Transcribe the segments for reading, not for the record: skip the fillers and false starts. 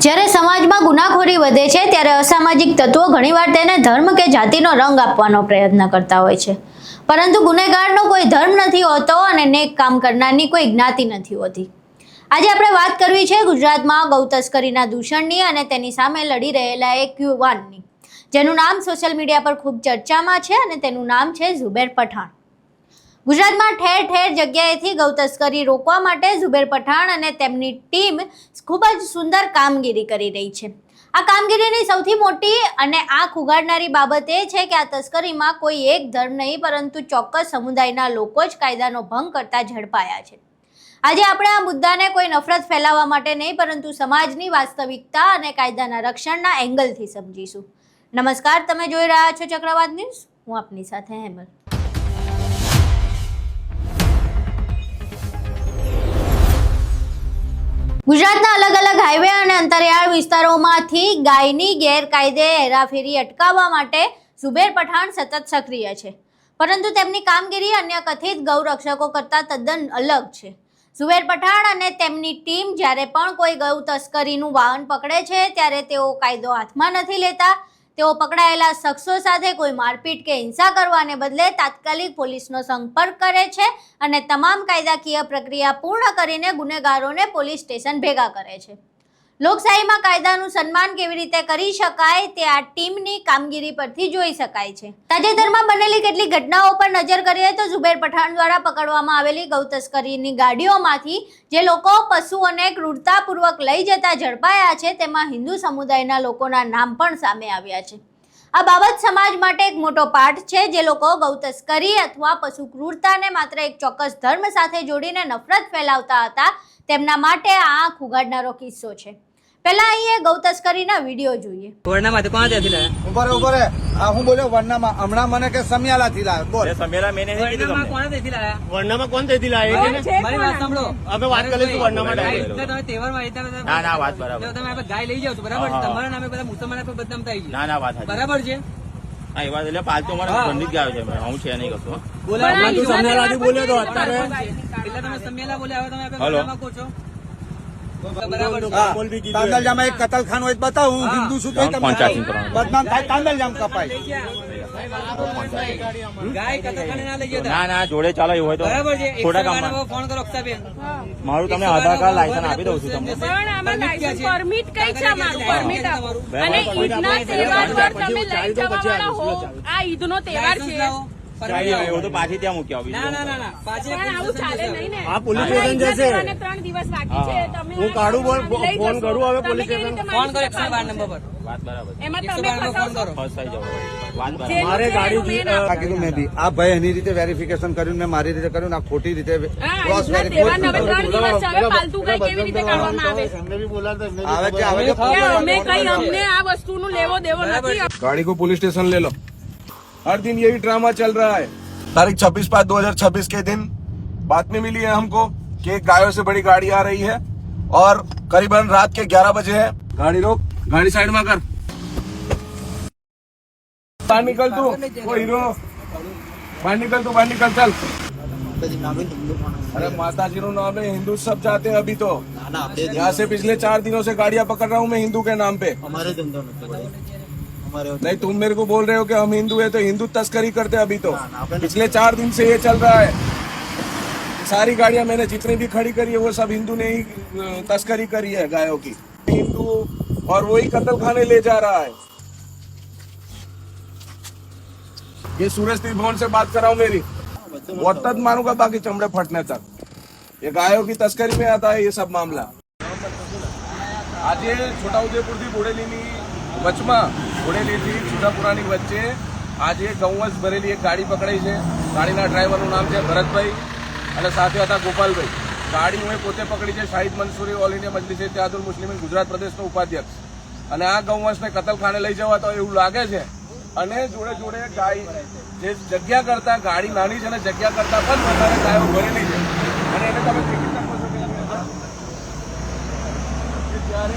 જ્યારે સમાજમાં ગુનાખોરી વધે છે ત્યારે અસામાજિક તત્વો ઘણીવાર તેને ધર્મ કે જાતિનો રંગ આપવાનો પ્રયત્ન કરતા હોય છે, પરંતુ ગુનેગારનો કોઈ ધર્મ નથી હોતો અને નેક કામ કરનારની કોઈ જ્ઞાતિ નથી હોતી. આજે આપણે વાત કરવી છે ગુજરાતમાં ગૌ તસ્કરીના દૂષણની અને તેની સામે લડી રહેલા એક યુવાનની, જેનું નામ સોશિયલ મીડિયા પર ખૂબ ચર્ચામાં છે અને તેનું નામ છે ઝુબેર પઠાણ. ગુજરાતમાં ઠેર ઠેર જગ્યાએથી ગૌ તસ્કરી રોકવા માટે ઝુબેર પઠાણ અને તેમની ટીમ ખૂબ જ સુંદર કામગીરી કરી રહી છે. આ કામગીરીની સૌથી મોટી અને આંખ ઉઘાડનારી બાબત એ છે કે આ તસ્કરીમાં કોઈ એક ધર્મ નહીં પરંતુ ચોક્કસ સમુદાયના લોકો જ કાયદાનો ભંગ કરતા ઝડપાયા છે. આજે આપણે આ મુદ્દાને કોઈ નફરત ફેલાવવા માટે નહીં પરંતુ સમાજની વાસ્તવિકતા અને કાયદાના રક્ષણના એંગલથી સમજીશું. નમસ્કાર, તમે જોઈ રહ્યા છો ચક્રવાત ન્યૂઝ. હું આપની સાથે હેમલ. ગુજરાતના અલગ અલગ હાઈવે અને અંતરિયાળ વિસ્તારોમાંથી ગાયની ગેરકાયદે હેરાફેરી અટકાવવા માટે ઝુબેર પઠાણ સતત સક્રિય છે, પરંતુ તેમની કામગીરી અન્ય કથિત ગૌરક્ષકો કરતાં તદ્દન અલગ છે. ઝુબેર પઠાણ અને તેમની ટીમ જ્યારે પણ કોઈ ગૌ તસ્કરીનું વાહન પકડે છે ત્યારે તેઓ કાયદો હાથમાં નથી લેતા. તેઓ પકડાયેલા શખ્સો સાથે કોઈ મારપીટ કે હિંસા કરવાને બદલે તાત્કાલિક પોલીસનો સંપર્ક કરે છે અને તમામ કાયદાકીય પ્રક્રિયા પૂર્ણ કરીને ગુનેગારોને પોલીસ સ્ટેશન ભેગા કરે છે. લોકશાહીમાં કાયદાનું સન્માન કેવી રીતે કરી શકાય તે આ ટીમની કામગીરી પરથી જોઈ શકાય છે. તાજેતરમાં બનેલી કેટલીક ઘટનાઓ પર નજર કરીએ તો ઝુબેર પઠાણ દ્વારા પકડવામાં આવેલી ગૌ તસ્કરીની ગાડીઓમાંથી જે લોકો પશુઓને ક્રૂરતાપૂર્વક લઈ જતા ઝડપાયા છે તેમાં હિન્દુ સમુદાયના લોકોના નામ પણ સામે આવ્યા છે. આ બાબત સમાજ માટે એક મોટો પાઠ છે. જે લોકો ગૌ તસ્કરી અથવા પશુ ક્રૂરતાને માત્ર એક ચોક્કસ ધર્મ સાથે જોડીને નફરત ફેલાવતા હતા તેમના માટે આ આંખ ઉઘાડનારો કિસ્સો છે. પહેલા અહીં ગૌ તસ્કરીના વિડિયો જોઈએ. વરનામાં તો કોણ ત્યાંથી લાયા? ઉભરે આ હું બોલ્યો વરનામાં હમણાં મને કે સમિયાલા થી લાવ્યો. બોલ સમિયાલા મેને નહીં કીધું વરનામાં તમને. કોણ ત્યાંથી લાયા? વરનામાં કોણ તેથી લાવ્યો એને? મારી વાત સાંભળો. અમે વાત કરી લઈશું વરનામાં ગાય ડાયરેક્ટ. એટલે તમે તહેવારમાં આવી ત્યારે ના ના વાત બરાબર. જો તમે આપણે ગાય લઈ જાવ છો બરાબર, હા. તમારા નામે બધા મુસલમાનો પર બદનામ થઈ ગયું ના ના વાત સાચી. બરાબર છે. હા એ વાત એટલે પાલતુ અમારે બંધી જ ગયો છે. હું છે નહીં કશું. બોલાવો. તું સમિયાલાથી બોલ્યો તો અત્યારે. એટલે તમે સમિયાલા બોલ્યા, હવે તમે આપણે હલો. વરનામાં કહો છો બરાબર છે. હા, તાંદલજામાં એક કતલખાનું હોય તો બતાવો. હું હિન્દુ છું તો તમે પંચાયતી કરવાનું. બદનામ થાય. તાંદલજામ કપાય. ગાય કતલખાને ના લઈ જતા ના ના જોડે ચાલો એવું હોય તો બરાબર છે. ખોટા 112 કામમાં. ફોન કરો અક્ષાબેન. મારું તમને આધાર કાર્ડ લાયસન્સ આપી દઉં છું તમને. પણ આમાં લાયસન્સ પરમિટ કઈ છે? અમારું પરમિટ આપો. બરાબર. અને ઈદના તહેવાર પર તમે લઈ જવાવાળા હો. આ ઈદનો તહેવાર છે, ચાલી આવે એવું તો પાછી ત્યાં મૂકી આવી. ના ના ના ના પાછી પણ આવું ચાલે નહીં ને. આ પોલીસ હમણાં સ્ટેશન ઈદના જશે. તહેવારને 3 દિવસ બાકી છે. તમે હું કાઢું બોલ, લઈ ફોન જશો. કરું હવે તમે પોલીસ કેવી રીતે ફોન કરો મારી 112 નંબર પર. વાત બરાબર. એમાં 112 તમે નંબર ફોન કરો. ફસાઈ જાવ. વાત બરાબર. જેનું મારે છે ગાડી એનું main આપો. આ કીધું મેં બી આ ભાઈ એની રીતે વેરિફિકેશન કર્યું ને મારી રીતે કર્યું ને આ ખોટી રીતે હા, ક્રોસ ઈદના તહેવારને હવે 3 દિવસ છે. હવે ફાલતુ કઈ કેવી રીતે કાઢવામાં આવે છે? આવે છે આવે છે. કે અમે કઈ અમને આ વસ્તુનું લેવો દેવો નથી. गाड़ी को पुलिस स्टेशन ले लो. हर दिन यही ड्रामा चल रहा है. तारीख 26/5/2026 के दिन बातमी मिली है हमको कि एक गायों से बड़ी गाड़ी आ रही है और करीबन रात के 11 बजे है. गाड़ी रोक, गाड़ी साइड में कर. बाहर निकल तू, वो हीरो. बाहर निकल तू, बाहर निकल चल. अरे माता जी નું नाम है, हिंदू सब जाते हैं अभी तो. यहाँ से पिछले 4 दिनों से गाड़ियाँ पकड़ रहा हूँ मैं हिंदू के नाम पे. नहीं तुम मेरे को बोल रहे हो कि हम हिंदू है तो हिंदू तस्करी करते हैं अभी तो. पिछले 4 दिन से ये चल रहा है. सारी गाड़ियां मैंने जितनी भी खड़ी करी है वो सब हिंदू ने ही तस्करी करी है गायों की. हिंदू और वही कत्ल खाने ले जा रहा है. ये सूरज तीर भवन से बात कर रहा हूँ मेरी. बहुत तक मारूंगा बाकी चमड़े फटने तक. ये गायों की तस्करी में आता है ये सब मामला. आज છોટાઉદેપુર થી બોડેલીની વચમાં બોડેલીથી સુધાપુરાની વચ્ચે આજે ગૌવંશ ભરેલી એક ગાડી પકડાઈ છે. ગાડીના ડ્રાઈવરનું નામ છે ભરતભાઈ અને સાથે હતા ગોપાલભાઈ. ગાડી હું પોતે પકડી છે. શાહિદ મંસૂરી ઓલ ઇન્ડિયા મજલિસ ઇત્તેહાદુલ મુસ્લિમીન ગુજરાત પ્રદેશનો ઉપાધ્યક્ષ. અને આ ગૌવંશને કતલખાને લઈ જવા તો એવું લાગે છે. અને જોડે જોડે ગાય જે જગ્યા કરતા ગાડી નાની છે અને જગ્યા કરતા પણ વધારે ગાયો ભરેલી છે. અને એને તમે દેખી શકો છો કે ત્યારે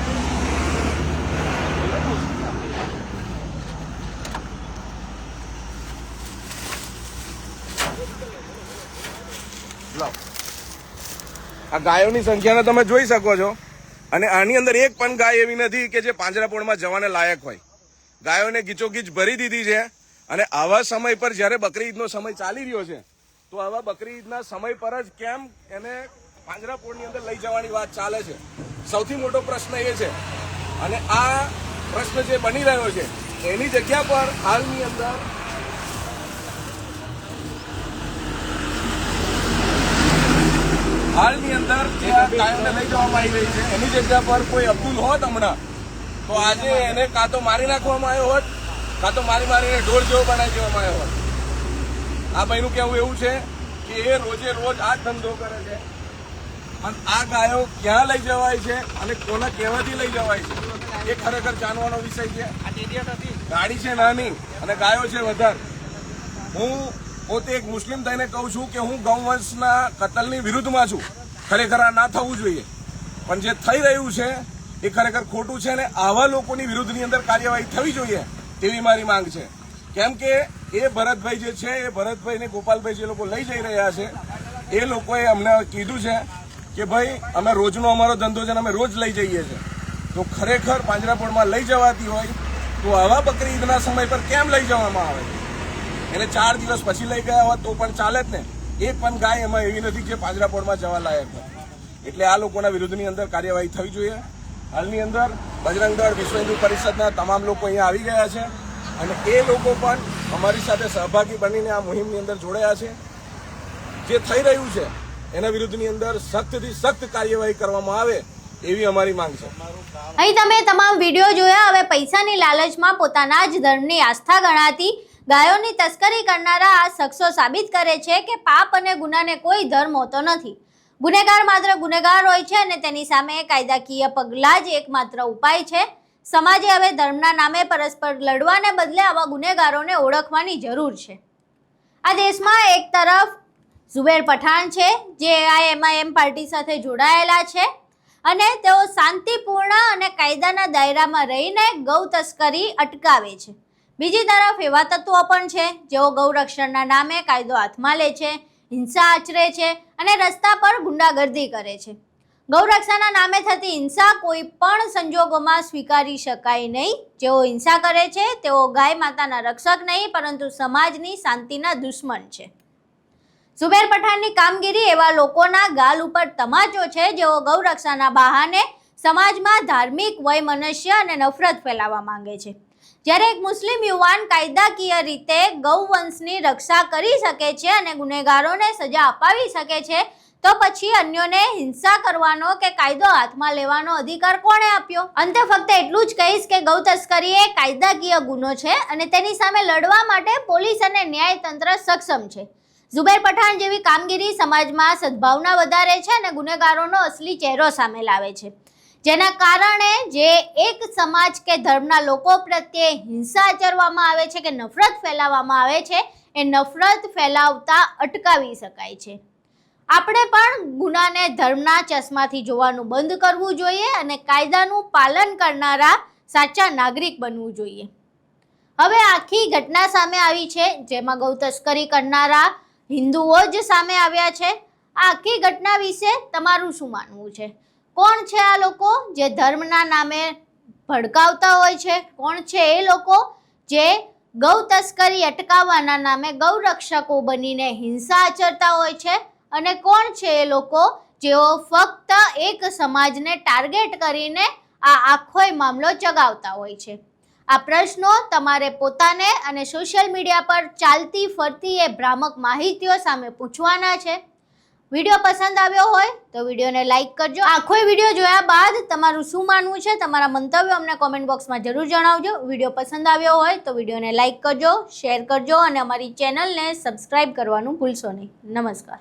આ ગાયોની સંખ્યાને તમે જોઈ શકો છો અને આની અંદર એક પણ ગાય એવી નથી કે જે પાંજરાપોળમાં જવાને લાયક હોય. ગાયોને ગીચોગીચ ભરી દીધી છે. અને આવા સમય પર જ્યારે બકરી ઈદનો સમય ચાલી રહ્યો છે તો આવા બકરી ઈદના સમય પર જ કેમ એને પાંજરાપોળની અંદર લઈ જવાની વાત ચાલે છે, સૌથી મોટો પ્રશ્ન એ છે. અને આ પ્રશ્ન જે બની રહ્યો છે એની જગ્યા પર હાલની અંદર જે આ ગાયોને લઈ જવામાં આવી રહી છે એની જગ્યા પર કોઈ અબ્દુલ હોત હમણાં તો આજે એને કાં તો મારી નાખવામાં આવ્યો હોત, કાં તો મારીને ઢોર જેવો બનાવી દેવામાં આવ્યો હોત. આ ભાઈનું કહેવું એવું છે કે એ રોજે રોજ આ ધંધો કરે છે અને આ ગાયો ક્યાં લઈ જવાય છે અને કોના કહેવાથી લઈ જવાય છે એ ખરેખર જાણવાનો વિષય છે. ગાડી છે નાની અને ગાયો છે વધારે. હું પોતે એક મુસ્લિમ થઈને કહું છું કે હું ગૌવંશના કતલની વિરુદ્ધમાં છું. ખરેખર આ ના થવું જોઈએ, પણ જે થઈ રહ્યું છે એ ખરેખર ખોટું છે અને આવા લોકોની વિરુદ્ધની અંદર કાર્યવાહી થવી જોઈએ તેવી મારી માંગ છે. કેમ કે એ ભરતભાઈ જે છે એ ભરતભાઈ ને ગોપાલભાઈ જે લોકો લઈ જઈ રહ્યા છે એ લોકોએ અમને કીધું છે કે ભાઈ અમે રોજનો અમારો ધંધો છે અને અમે રોજ લઈ જઈએ છીએ. તો ખરેખર પાંજરાપોળમાં લઈ જવાતી હોય તો આવા બકરી ઈદના સમય પર કેમ લઈ જવામાં આવે? એને 4 દિવસ પછી લઈ ગયા હોત તો પણ ચાલે જ ને. એક પણ ગાય એમાં એવી નથી જે પાંજરાપોળમાં જવા લાયક હોય. એટલે આ લોકોના વિરુદ્ધની અંદર કાર્યવાહી થવી જોઈએ. હાલની અંદર બજરંગ દળ, વિશ્વ હિન્દુ પરિષદના તમામ લોકો અહીંયા આવી ગયા છે અને એ લોકો પણ અમારી સાથે સહભાગી બનીને આ મુહિમની અંદર જોડાયા છે. જે થઈ રહ્યું છે એના વિરુદ્ધની અંદર સખ્તથી સખ્ત કાર્યવાહી કરવામાં આવે એવી અમારી માંગ છે. અહીં તમે તમામ વિડીયો જોયા. હવે પૈસાની લાલચમાં પોતાના જ ધર્મની આસ્થા ગણાતી ગાયોની તસ્કરી કરનારા આ શખ્સો સાબિત કરે છે કે પાપ અને ગુનાને કોઈ ધર્મ હોતો નથી. ગુનેગાર માત્ર ગુનેગાર હોય છે અને તેની સામે કાયદાકીય પગલાં જ એકમાત્ર ઉપાય છે. સમાજે હવે ધર્મના નામે પરસ્પર લડવાને બદલે આવા ગુનેગારોને ઓળખવાની જરૂર છે. આ દેશમાં એક તરફ ઝુબેર પઠાણ છે જે AIMIM પાર્ટી સાથે જોડાયેલા છે અને તેઓ શાંતિપૂર્ણ અને કાયદાના દાયરામાં રહીને ગૌ તસ્કરી અટકાવે છે. બીજી તરફ એવા તત્વો પણ છે જેઓ ગૌરક્ષણના નામે કાયદો હાથમાં લે છે, હિંસા આચરે છે અને રસ્તા પર ગુંડાગર્દી કરે છે. ગૌરક્ષાના નામે થતી હિંસા કોઈ પણ સંજોગોમાં સ્વીકારી શકાય નહીં. જેઓ હિંસા કરે છે તેઓ ગાય માતાના રક્ષક નહીં પરંતુ સમાજની શાંતિના દુશ્મન છે. ઝુબેર પઠાણની કામગીરી એવા લોકોના ગાલ ઉપર તમાચો છે જેઓ ગૌરક્ષાના બહાને સમાજમાં ધાર્મિક વૈમનસ્ય અને નફરત ફેલાવવા માંગે છે. જ્યારે એક મુસ્લિમ યુવાન કાયદાકીય રીતે ગૌવંશની રક્ષા કરી શકે છે અને ગુનેગારોને સજા અપાવી શકે છે તો પછી અન્યોને હિંસા કરવાનો કે કાયદો હાથમાં લેવાનો અધિકાર કોણે આપ્યો? અંતે ફક્ત એટલું જ કહીશ કે ગૌ તસ્કરી એ કાયદાકીય ગુનો છે અને તેની સામે લડવા માટે પોલીસ અને ન્યાયતંત્ર સક્ષમ છે. ઝુબેર પઠાણ જેવી કામગીરી સમાજમાં સદભાવના વધારે છે અને ગુનેગારોનો અસલી ચહેરો સામે લાવે છે, જેના કારણે જે એક સમાજ કે ધર્મના લોકો પ્રત્યે હિંસા આચરવામાં આવે છે કે નફરત ફેલાવવામાં આવે છે એ નફરત ફેલાવતા અટકાવી શકાય છે. આપણે પણ ગુનાને ધર્મના ચશ્માથી જોવાનું બંધ કરવું જોઈએ અને કાયદાનું પાલન કરનારા સાચા નાગરિક બનવું જોઈએ. હવે આખી ઘટના સામે આવી છે જેમાં ગૌ તસ્કરી કરનારા હિન્દુઓ જ સામે આવ્યા છે. આ આખી ઘટના વિશે તમારું શું માનવું છે? કોણ છે આ લોકો જે ધર્મના નામે ભડકાવતા હોય છે? કોણ છે એ લોકો જે ગૌ તસ્કરી અટકાવવાના નામે ગૌરક્ષકો બનીને હિંસા આચરતા હોય છે? અને કોણ છે એ લોકો જેઓ ફક્ત એક સમાજને ટાર્ગેટ કરીને આ આખોય મામલો ચગાવતા હોય છે? આ પ્રશ્નો તમારે પોતાને અને સોશિયલ મીડિયા પર ચાલતી ફરતી એ ભ્રામક માહિતીઓ સામે પૂછવાના છે. વિડીયો પસંદ આવ્યો હોય તો વિડીયોને લાઇક કરજો. આખોય વિડીયો જોયા બાદ તમારું શું માનવું છે તમારા મંતવ્યો અમને કોમેન્ટ બોક્સમાં જરૂર જણાવજો. વિડીયો પસંદ આવ્યો હોય તો વિડીયોને લાઇક કરજો, શેર કરજો અને અમારી ચેનલને સબસ્ક્રાઇબ કરવાનું ભૂલશો નહીં. નમસ્કાર.